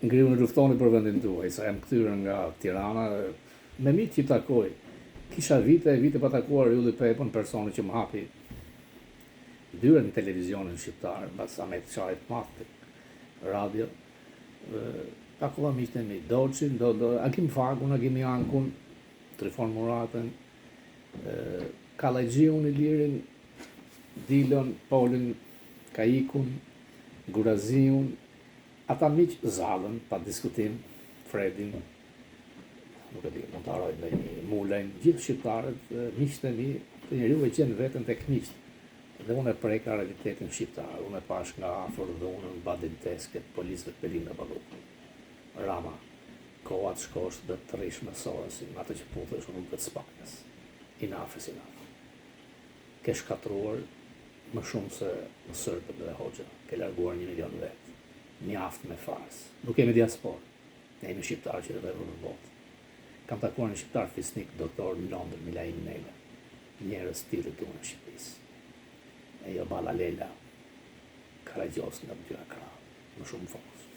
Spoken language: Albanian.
ngriu në luftoni për vendin tuaj, sa jam kthyer nga Tirana, me miq që takoj. Kisha vite pa takuar Ylli Pepën, personi që më hapi dyren në televizionin shqiptar, mbas Ahmet Çajit Mahti, radio. Takova miqtë e mi, Doçin, Akim Fakun, Akim Jankun, Trifon Muratën, Kallajgjiun, Ilirin, Dilon, Polin, Kaikun, Guraziun, ata miq zallën, pa diskutim, Fredin, nuk e di, mund të haroj në Mulejn, gjithë shqiptarët, miqtë e mi, të njeriu e qenë veten tek miqtë. Dhe unë e preka realitetin shqiptar, unë e pash nga afër dhunën, badintesket, policët Pelin dhe Balluku, Rama, kohat shkosht dhe të rish me Sorosin, atë që putesh rrugët Spanjës, inafës. Ke shkatruar më shumë se në Sërbët dhe Hoxha, ke larguar 1 milion vetë, mjaft me fars. Nuk kemi diasporë, ne jemi shqiptarë që rrëdhërru në botë. Kam takuar një shqiptar fisnik, doktor në Londër, Milain Nele, njerëz tillë këtu në Shqipërisë. E jo Balla Lela, Karagjos nga Mbtyra Krah, më shumë fokus.